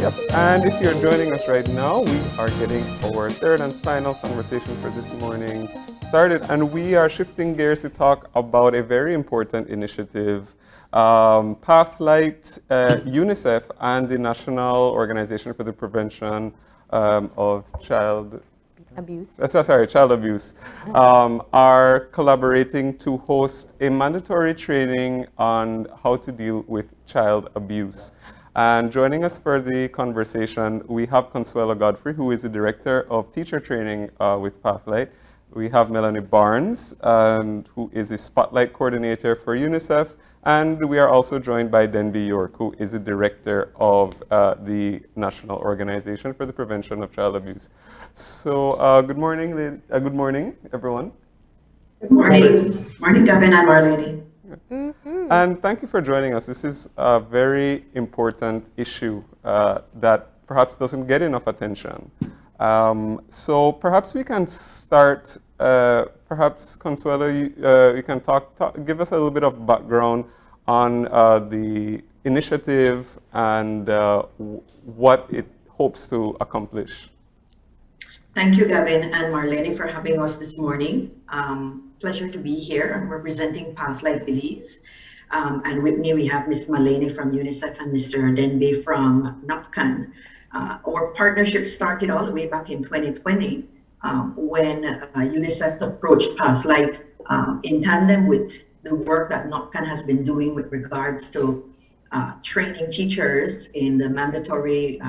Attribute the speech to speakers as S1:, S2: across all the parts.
S1: Yep, and if you're joining us right now, we are getting our third and final conversation for this morning started, and we are shifting gears to talk about a very important initiative, Pathlight, UNICEF, and the National Organization for the Prevention of Child
S2: Abuse.
S1: Child abuse, are collaborating to host a mandatory training on how to deal with child abuse. And joining us for the conversation, we have Consuelo Godfrey, who is the Director of Teacher Training with Pathlight. We have Melanie Barnes, who is the Spotlight Coordinator for UNICEF. And we are also joined by Denby York, who is the Director of the National Organization for the Prevention of Child Abuse. So good morning, everyone.
S3: Good morning. Morning, Gavin and Marlene.
S2: Mm-hmm.
S1: And thank you for joining us. This is a very important issue that perhaps doesn't get enough attention. So perhaps we can start, perhaps Consuelo, you can give us a little bit of background on the initiative and what it hopes to accomplish.
S3: Thank you, Gavin and Marlene, for having us this morning. Pleasure to be here. I'm representing Pathlight Belize. And with me, we have Ms. Malene from UNICEF and Mr. Denby from NAPCAN. Our partnership started all the way back in 2020 when UNICEF approached Pathlight in tandem with the work that NAPCAN has been doing with regards to training teachers in the mandatory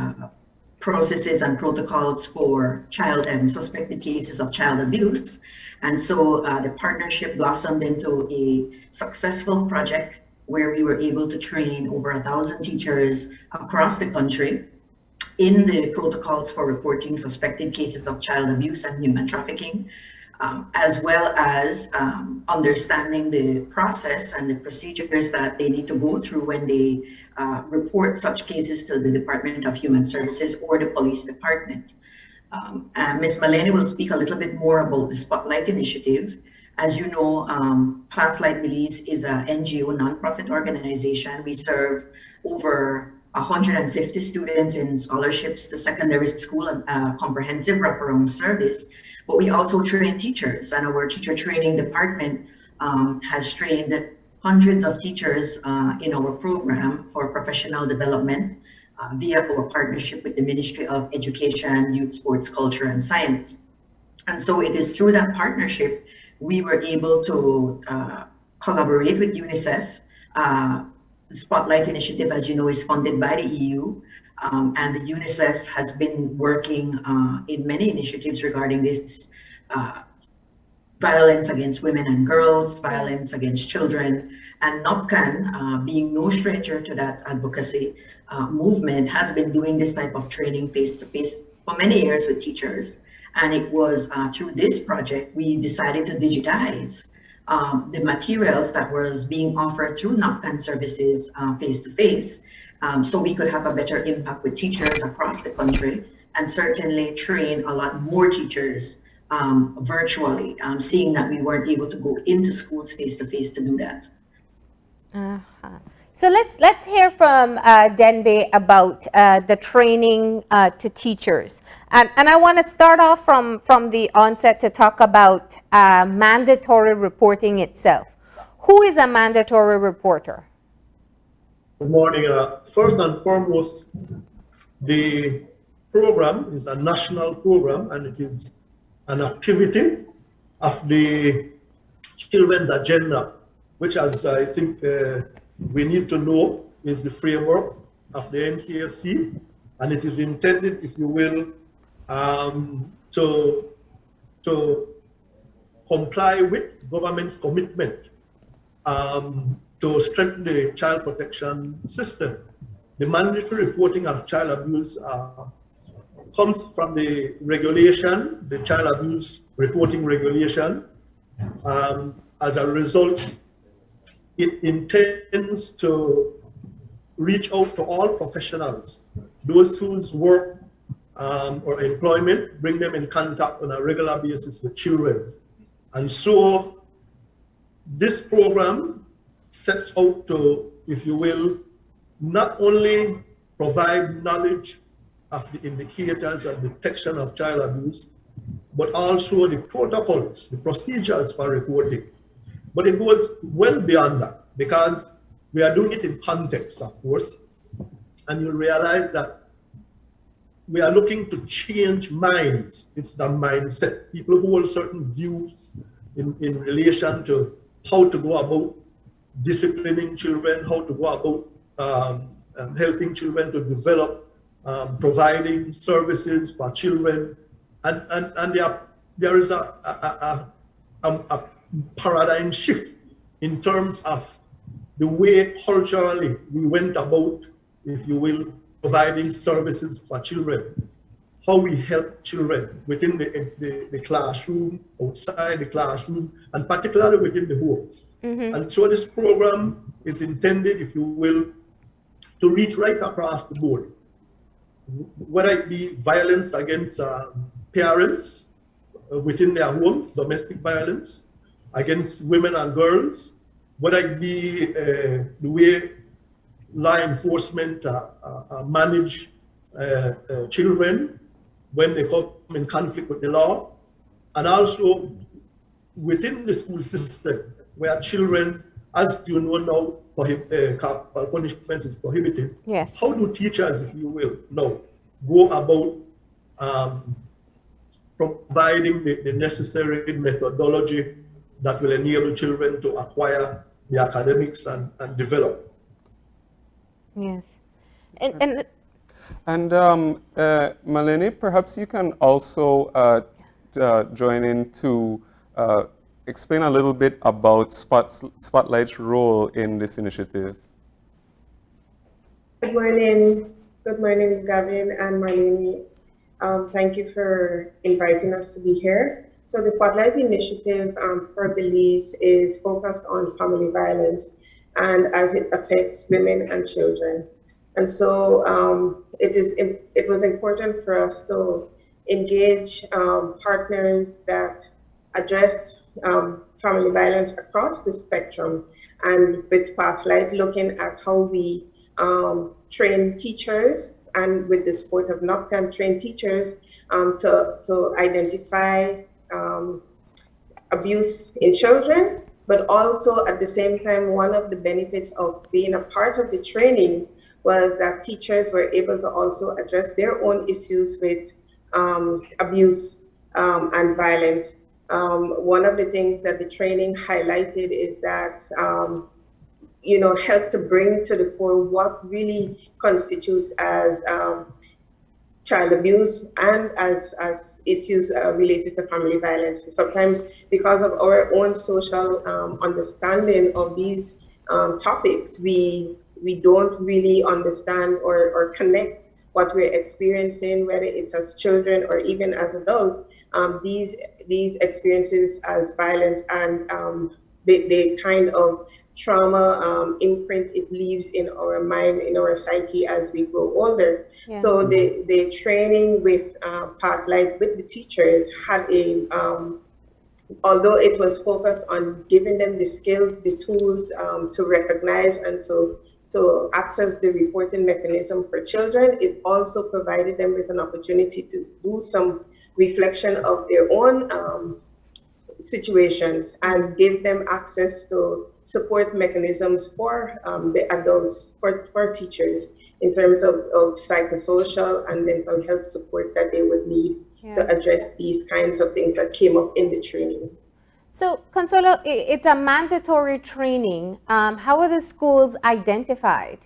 S3: processes and protocols for child and suspected cases of child abuse. And so the partnership blossomed into a successful project where we were able to train over 1,000 teachers across the country in the protocols for reporting suspected cases of child abuse and human trafficking, as well as understanding the process and the procedures that they need to go through when they report such cases to the Department of Human Services or the police department. Ms. Malene will speak a little bit more about the Spotlight Initiative. As you know, Pathlight Belize is an NGO nonprofit organization. We serve over 150 students in scholarships to secondary school and comprehensive wraparound service. But we also train teachers, and our teacher training department has trained hundreds of teachers in our program for professional development via our partnership with the Ministry of Education, Youth, Sports, Culture, and Science. And so it is through that partnership we were able to collaborate with UNICEF. The Spotlight Initiative, as you know, is funded by the EU, and the UNICEF has been working in many initiatives regarding this violence against women and girls, violence against children, and NOPCAN, being no stranger to that advocacy movement, has been doing this type of training face-to-face for many years with teachers. And it was through this project we decided to digitize the materials that was being offered through NAPCAN services face-to-face, so we could have a better impact with teachers across the country and certainly train a lot more teachers virtually, seeing that we weren't able to go into schools face-to-face to do that.
S2: So let's hear from Denby about the training to teachers. And I want to start off from the onset to talk about mandatory reporting itself. Who is a mandatory reporter?
S4: Good morning. First and foremost, the program is a national program, and it is an activity of the children's agenda, which, as I think we need to know, is the framework of the NCFC, and it is intended, if you will, to comply with government's commitment to strengthen the child protection system. The mandatory reporting of child abuse comes from the regulation, the child abuse reporting regulation. As a result, it intends to reach out to all professionals, those whose work or employment bring them in contact on a regular basis with children. And so this program sets out to, if you will, not only provide knowledge of the indicators and detection of child abuse, but also the protocols, the procedures for reporting. But it goes well beyond that, because we are doing it in context, of course, and you realize that we are looking to change minds. It's the mindset. People hold certain views in relation to how to go about disciplining children, how to go about helping children to develop, providing services for children. And there is a paradigm shift in terms of the way culturally we went about, if you will, providing services for children, how we help children within the classroom, outside the classroom, and particularly within the homes. And so this program is intended, if you will, to reach right across the board, whether it be violence against parents within their homes, domestic violence against women and girls, whether it be the way law enforcement manage children when they come in conflict with the law, and also within the school system where children, as you know now, capital punishment is prohibited.
S2: Yes.
S4: How do teachers, if you will, now go about providing the necessary methodology that will enable children to acquire the academics and develop?
S2: Yes. And
S1: Malini, perhaps you can also join in to explain a little bit about Spotlight's role in this initiative.
S5: Good morning. Good morning, Gavin and Marlene. Thank you for inviting us to be here. So the Spotlight Initiative for Belize is focused on family violence and as it affects women and children. And so it was important for us to engage partners that address family violence across the spectrum, and with Pathlight looking at how we train teachers, and with the support of NOPCAM, train teachers to identify abuse in children, but also at the same time, one of the benefits of being a part of the training was that teachers were able to also address their own issues with abuse and violence. One of the things that the training highlighted is that, help to bring to the fore what really constitutes as child abuse and as issues related to family violence. Sometimes because of our own social understanding of these topics, we don't really understand or connect what we're experiencing, whether it's as children or even as adults, these experiences as violence and the kind of trauma imprint it leaves in our mind, in our psyche as we grow older. Yeah. So the training with Pathlight with the teachers had although it was focused on giving them the skills, the tools to recognize and to access the reporting mechanism for children, it also provided them with an opportunity to do some reflection of their own situations and give them access to support mechanisms for the adults, for teachers, in terms of psychosocial and mental health support that they would need to address these kinds of things that came up in the training.
S2: So, Consuelo, it's a mandatory training. How are the schools identified?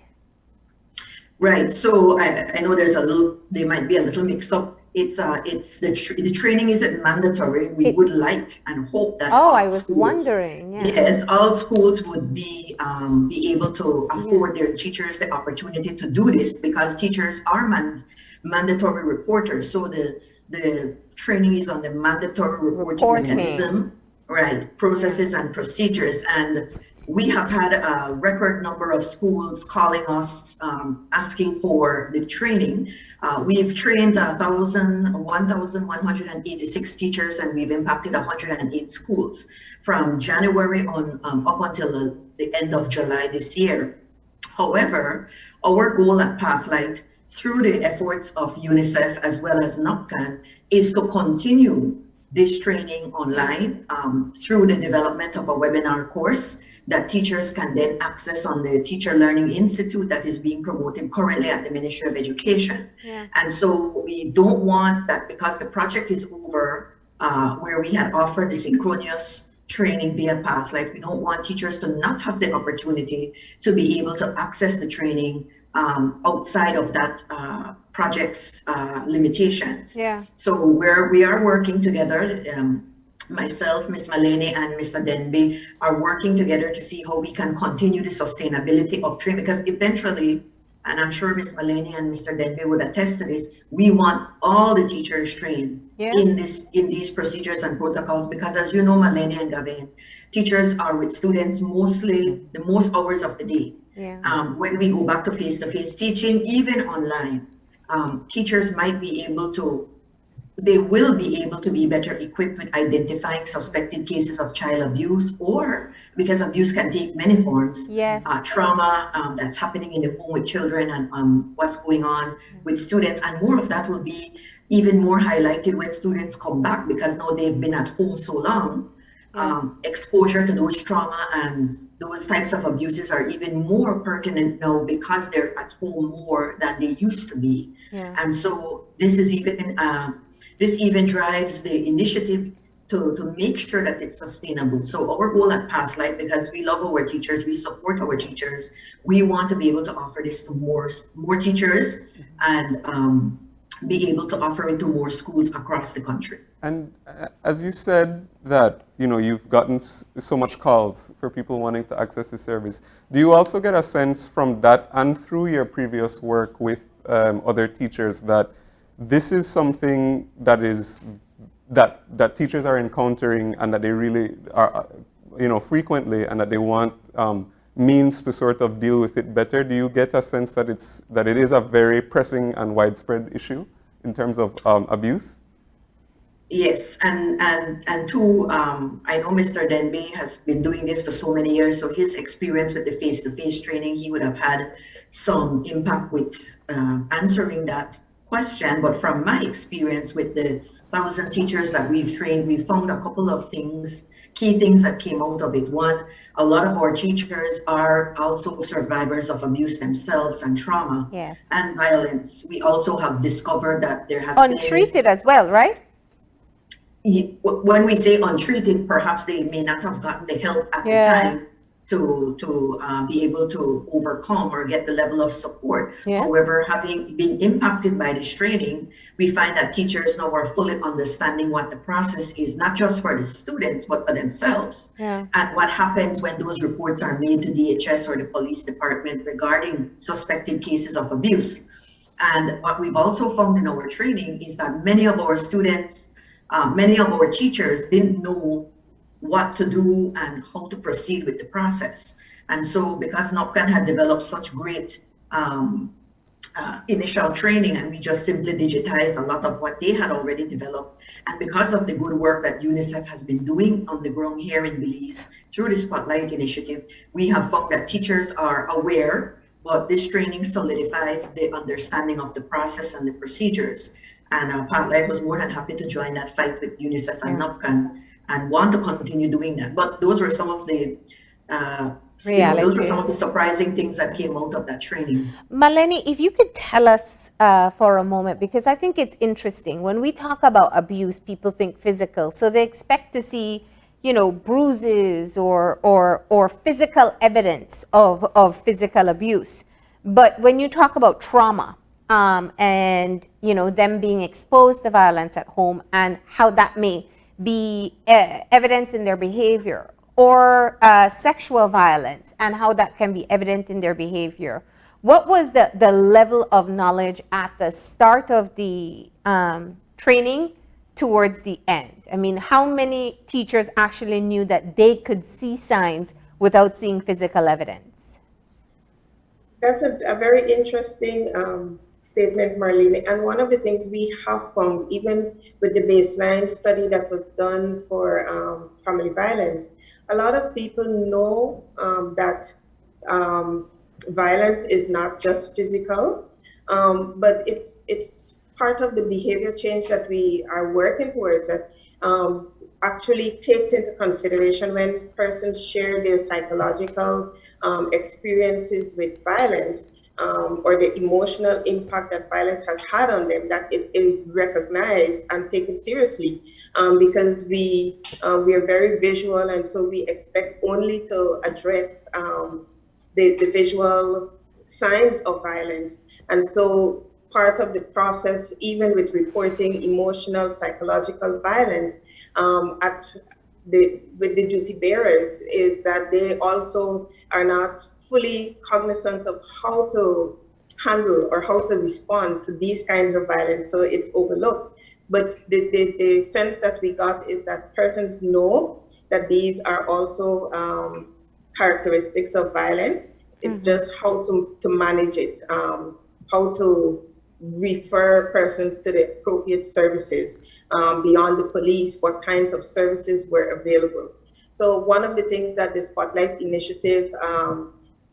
S3: Right. So I know there might be a little mix-up. The training isn't mandatory. We would like and hope that
S2: I was wondering. Yeah.
S3: Yes, all schools would be able to afford their teachers the opportunity to do this, because teachers are mandatory reporters. So the training is on the mandatory reporting mechanism, right, processes and procedures. And we have had a record number of schools calling us asking for the training. We've trained 1,186 teachers, and we've impacted 108 schools from January on up until the end of July this year. However, our goal at Pathlight, through the efforts of UNICEF as well as NOPCAN, is to continue this training online through the development of a webinar course that teachers can then access on the Teacher Learning Institute that is being promoted currently at the Ministry of Education.
S2: Yeah.
S3: And so we don't want that, because the project is over, where we had offered the synchronous training via Pathlight. We don't want teachers to not have the opportunity to be able to access the training outside of that project's limitations.
S2: Yeah.
S3: So we are working together, myself, Ms. Malene, and Mr. Denby are working together to see how we can continue the sustainability of training, because eventually, and I'm sure Ms. Malene and Mr. Denby would attest to this, we want all the teachers trained in these procedures and protocols, because as you know, Malene and Gavin, teachers are with students mostly the most hours of the day.
S2: Yeah.
S3: When we go back to face-to-face teaching, even online, teachers might be able to, they will be able to be better equipped with identifying suspected cases of child abuse, or because abuse can take many forms,
S2: Yes.
S3: trauma that's happening in the home with children, and what's going on with students. And more of that will be even more highlighted when students come back, because now they've been at home so long. Exposure to those trauma and those types of abuses are even more pertinent now, because they're at home more than they used to be.
S2: Yeah.
S3: And so this is even this even drives the initiative to make sure that it's sustainable. So our goal at Pathlight, because we love our teachers, we support our teachers, we want to be able to offer this to more teachers, and be able to offer it to more schools across the country.
S1: And as you said that, you know, you've gotten so much calls for people wanting to access the service, do you also get a sense from that and through your previous work with other teachers that this is something that is that teachers are encountering, and that they really are, you know, frequently, and that they want means to sort of deal with it better? Do you get a sense that it is a very pressing and widespread issue in terms of abuse?
S3: Yes, and two, I know Mr. Denby has been doing this for so many years, so his experience with the face-to-face training, he would have had some impact with answering that question. But from my experience with the 1,000 teachers that we've trained, we found a couple of things, key things that came out of it. One, a lot of our teachers are also survivors of abuse themselves, and trauma,
S2: Yes.
S3: and violence. We also have discovered that there has
S2: Untreated as well, right?
S3: when we say untreated, perhaps they may not have gotten the help at the time to be able to overcome or get the level of support.
S2: Yeah.
S3: However, having been impacted by this training, we find that teachers now are fully understanding what the process is, not just for the students, but for themselves.
S2: Yeah.
S3: And what happens when those reports are made to DHS or the police department regarding suspected cases of abuse. And what we've also found in our training is that many of our students, many of our teachers didn't know what to do and how to proceed with the process. And so because NOPCAN had developed such great initial training, and we just simply digitized a lot of what they had already developed, and because of the good work that UNICEF has been doing on the ground here in Belize through the Spotlight Initiative, we have found that teachers are aware, but this training solidifies the understanding of the process and the procedures. And Pathlight was more than happy to join that fight with UNICEF and NOPCAN, and want to continue doing that. But those were some of the those were some of the surprising things that came out of that training.
S2: Malene, if you could tell us for a moment, because I think it's interesting. When we talk about abuse, people think physical, so they expect to see, you know, bruises or physical evidence of physical abuse. But when you talk about trauma, and you know, them being exposed to violence at home, and how that may be evidence in their behavior, or sexual violence and how that can be evident in their behavior. What was the level of knowledge at the start of the training towards the end? I mean, how many teachers actually knew that they could see signs without seeing physical evidence?
S5: That's a very interesting statement, Marlene. And one of the things we have found, even with the baseline study that was done for family violence, a lot of people know that violence is not just physical, but it's part of the behavior change that we are working towards that actually takes into consideration when persons share their psychological experiences with violence, or the emotional impact that violence has had on them, that it is recognized and taken seriously, because we are very visual, and so we expect only to address the visual signs of violence. And so part of the process, even with reporting emotional, psychological violence with the duty bearers, is that they also are not fully cognizant of how to handle or how to respond to these kinds of violence. So it's overlooked. But the sense that we got is that persons know that these are also characteristics of violence. It's just how to manage it, how to refer persons to the appropriate services, beyond the police, what kinds of services were available. So one of the things that the Spotlight Initiative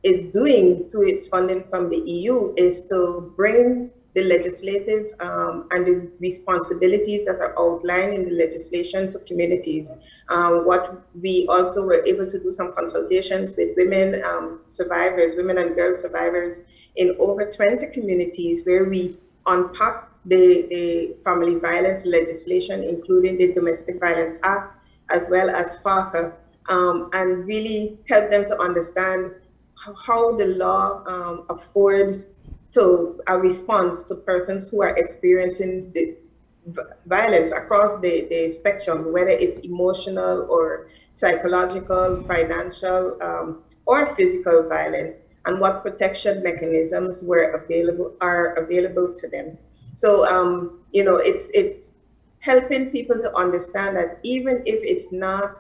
S5: is doing through its funding from the EU is to bring the legislative and the responsibilities that are outlined in the legislation to communities. What we also were able to do some consultations with women survivors, women and girl survivors in over 20 communities, where we unpack the family violence legislation, including the Domestic Violence Act, as well as FACA, and really help them to understand how the law affords to a response to persons who are experiencing the violence across the spectrum, whether it's emotional or psychological, financial, or physical violence, and what protection mechanisms are available to them. So it's helping people to understand that even if it's not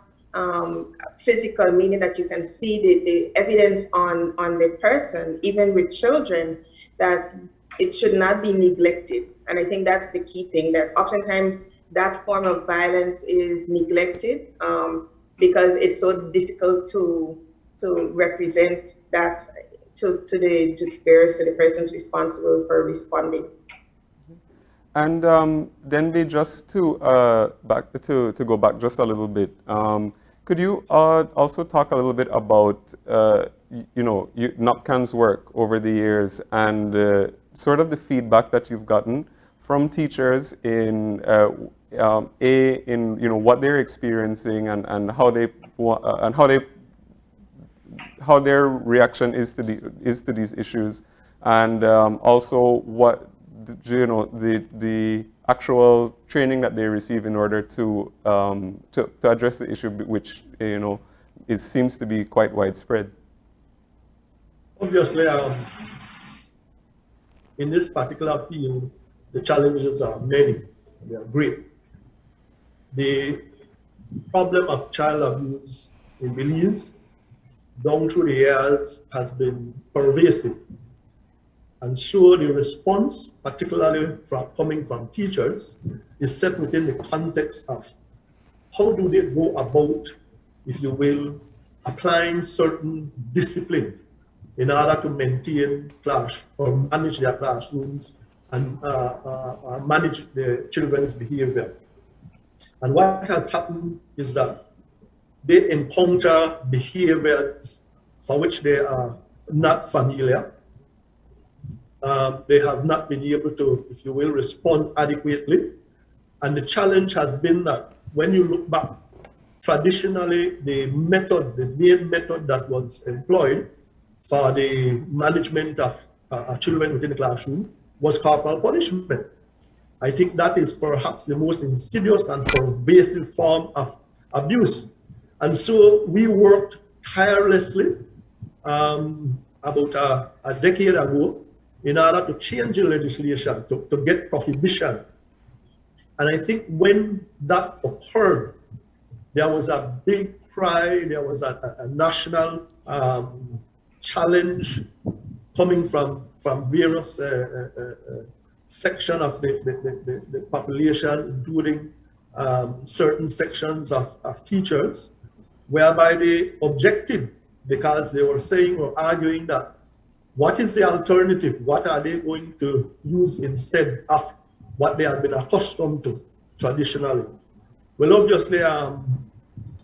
S5: physical, meaning that you can see the evidence on the person, even with children, that it should not be neglected. And I think that's the key thing, that oftentimes that form of violence is neglected because it's so difficult to represent that to the duty bearers, to the persons responsible for responding.
S1: And then we just to go back just a little bit. Could you also talk a little bit about NOPCAN's work over the years and sort of the feedback that you've gotten from teachers in what they're experiencing and how their reaction is to these issues, and also what the actual training that they receive in order to address the issue, which seems to be quite widespread.
S4: Obviously, in this particular field, the challenges are many. They are great. The problem of child abuse in Belize down through the years has been pervasive. And so the response, particularly coming from teachers, is set within the context of how do they go about, if you will, applying certain discipline in order to maintain class or manage their classrooms and manage the children's behavior. And what has happened is that they encounter behaviors for which they are not familiar. They have not been able to, if you will, respond adequately. And the challenge has been that when you look back, traditionally the main method that was employed for the management of children within the classroom was corporal punishment. I think that is perhaps the most insidious and pervasive form of abuse. And so we worked tirelessly about a decade ago in order to change the legislation, to get prohibition. And I think when that occurred, there was a big cry, there was a national challenge coming from various sections of the population, including certain sections of teachers, whereby they objected because they were saying or arguing that What is the alternative? What are they going to use instead of what they have been accustomed to traditionally? Well, obviously,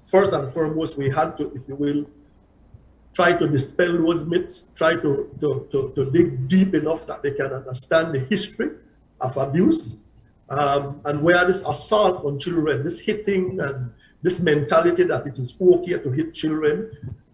S4: first and foremost, we had to, if you will, try to dispel those myths, try to dig deep enough that they can understand the history of abuse, and where this assault on children, this hitting and this mentality that it is okay to hit children,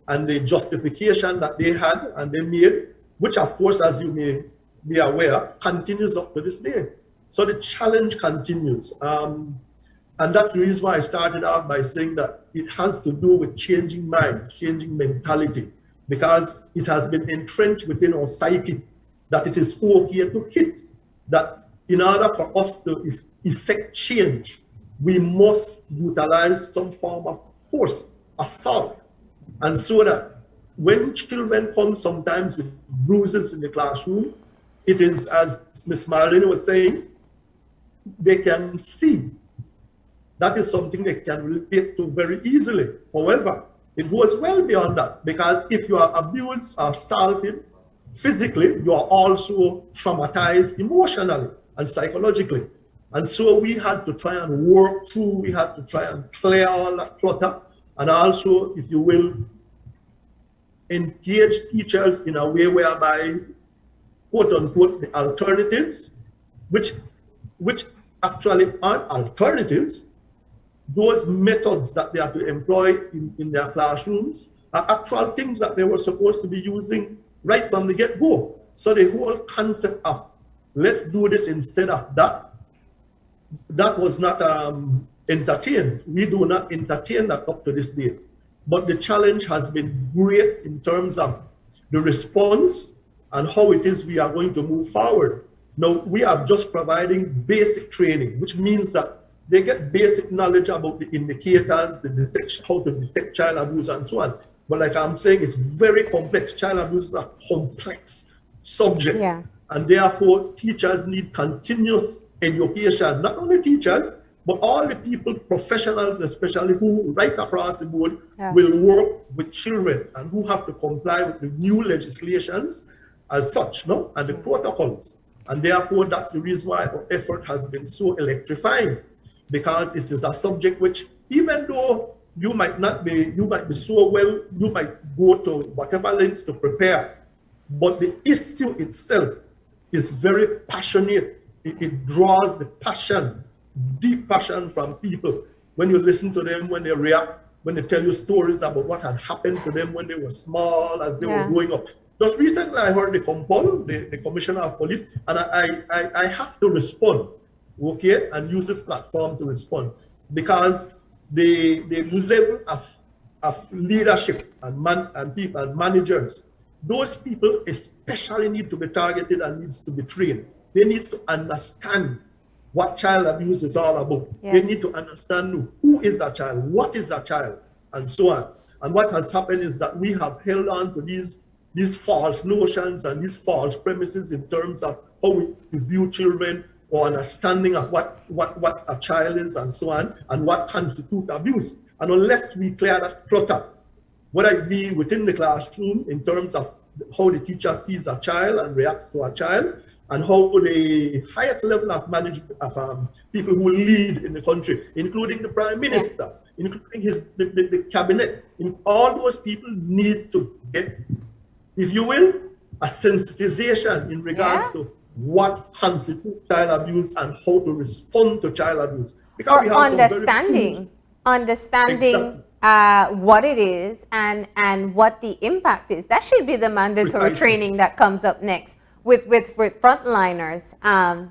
S4: and the justification that they had and they made, which of course, as you may be aware, continues up to this day. So the challenge continues. And that's the reason why I started off by saying that it has to do with changing minds, changing mentality, because it has been entrenched within our psyche that it is okay to hit, that in order for us to effect change, we must utilize some form of force, assault. And so that when children come sometimes with bruises in the classroom, it is, as Ms. Marlene was saying, they can see. That is something they can relate to very easily. However, it goes well beyond that, because if you are abused or assaulted physically, you are also traumatized emotionally and psychologically. And so we had to try and work through, we had to try and clear all that clutter, and also, if you will, engage teachers in a way whereby, quote unquote, the alternatives, which actually aren't alternatives, those methods that they are to employ in their classrooms are actual things that they were supposed to be using right from the get-go. So the whole concept of let's do this instead of that, that was not entertained. We do not entertain that up to this day. But the challenge has been great in terms of the response and how it is we are going to move forward. Now, we are just providing basic training, which means that they get basic knowledge about the indicators, the detection, how to detect child abuse and so on. But like I'm saying, it's very complex. Child abuse is a complex subject.
S2: Yeah.
S4: And therefore, teachers need continuous education, not only teachers, but all the people, professionals especially, who right across the board will work with children and who have to comply with the new legislations as such, no? And the protocols. And therefore, that's the reason why our effort has been so electrifying, because it is a subject which, even though you might be so well, you might go to whatever lengths to prepare, but the issue itself is very passionate. It draws the passion, deep passion from people. When you listen to them, when they react, when they tell you stories about what had happened to them when they were small, as they were growing up. Just recently, I heard the commissioner of police, and I have to respond, okay, and use this platform to respond, because the level of leadership and people and managers, those people especially need to be targeted and needs to be trained. They need to understand what child abuse is all about.
S2: Yes.
S4: They need to understand who is a child, what is a child, and so on. And what has happened is that we have held on to these false notions and these false premises in terms of how we view children, or understanding of what a child is and so on, and what constitutes abuse. And unless we clear that clutter, whether it be within the classroom in terms of how the teacher sees a child and reacts to a child, and how the highest level of management of people who lead in the country, including the Prime Minister, including the cabinet, all those people need to get, if you will, a sensitization in regards to what constitutes child abuse and how to respond to child abuse. Because
S2: or
S4: we have
S2: understanding what it is and what the impact is. That should be the mandatory training that comes up next with frontliners. And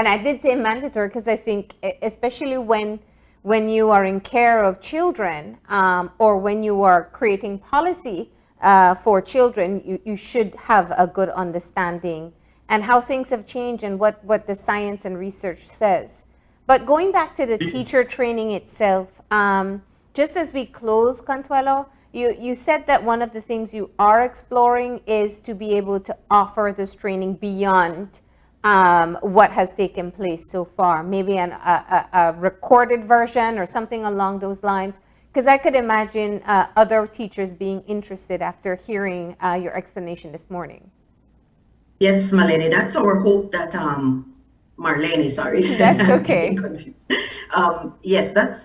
S2: I did say mandatory because I think, especially when you are in care of children, or when you are creating policy for children, you should have a good understanding and how things have changed and what the science and research says. But going back to the teacher training itself, just as we close, Consuelo, you said that one of the things you are exploring is to be able to offer this training beyond what has taken place so far, maybe a recorded version or something along those lines, because I could imagine other teachers being interested after hearing your explanation this morning.
S3: Yes, Malene, that's our hope that Marlene, sorry.
S2: That's
S3: I'm
S2: okay.
S3: getting confused. Yes, that's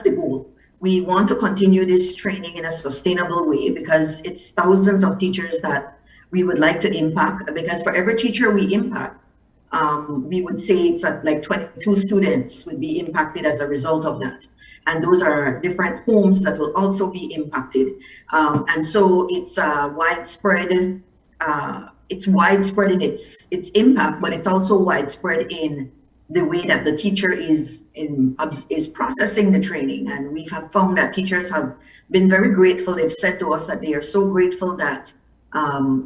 S3: the goal. We want to continue this training in a sustainable way because it's thousands of teachers that we would like to impact. Because for every teacher we impact, we would say it's at like 22 students would be impacted as a result of that. And those are different homes that will also be impacted. And so it's widespread. It's widespread in its impact, but it's also widespread in the way that the teacher is processing the training. And we have found that teachers have been very grateful. They've said to us that they are so grateful that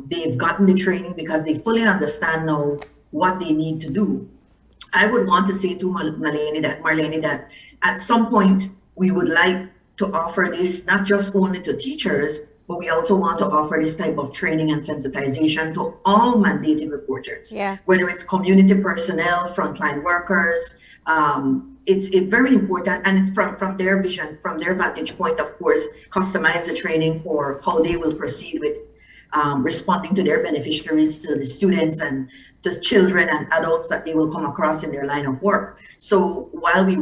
S3: they've gotten the training because they fully understand now what they need to do. I would want to say to Marlene that at some point we would like to offer this not just only to teachers, but we also want to offer this type of training and sensitization to all mandated reporters, whether it's community personnel, frontline workers. It's very important, and it's from their vision, from their vantage point, of course, customize the training for how they will proceed with responding to their beneficiaries, to the students and to children and adults that they will come across in their line of work. So while we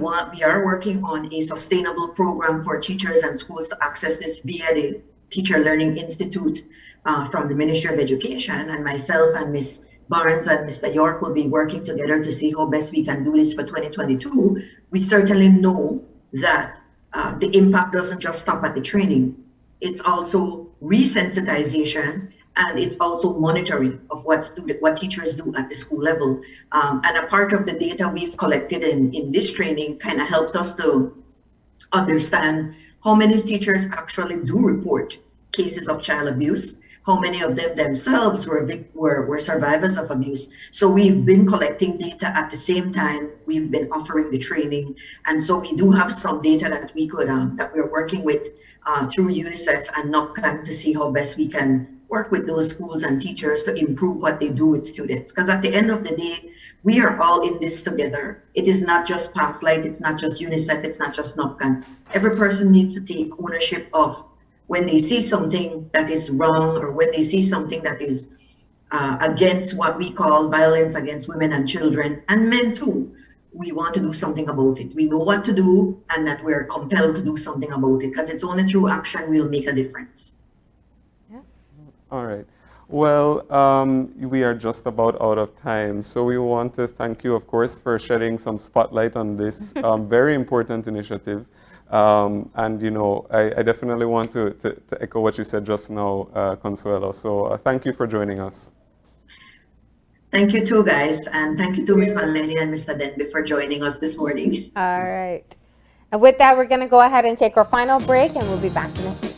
S3: are working on a sustainable program for teachers and schools to access this via the Teacher Learning Institute from the Ministry of Education, and myself and Ms. Barnes and Mr. York will be working together to see how best we can do this for 2022. We certainly know that the impact doesn't just stop at the training. It's also resensitization, and it's also monitoring of what teachers do at the school level. And a part of the data we've collected in this training kind of helped us to understand how many teachers actually do report cases of child abuse, how many of them themselves were survivors of abuse. So we've been collecting data at the same time we've been offering the training. And so we do have some data that we could, that we're working with through UNICEF and NOPCAN to see how best we can work with those schools and teachers to improve what they do with students. Because at the end of the day, we are all in this together. It is not just Pathlight, it's not just UNICEF, it's not just NOPCAN. Every person needs to take ownership of when they see something that is wrong, or when they see something that is against what we call violence against women and children, and men too. We want to do something about it. We know what to do, and that we're compelled to do something about it, because it's only through action we'll make a difference.
S1: Yeah. All right. Well, we are just about out of time, so we want to thank you, of course, for shedding some spotlight on this very important initiative. And you know, I definitely want to echo what you said just now, Consuelo. So thank you for joining us.
S3: Thank you too, guys, and thank you to Ms. Malene and Mr. Denby for joining us this morning.
S2: All right. And with that, we're going to go ahead and take our final break, and we'll be back in a few.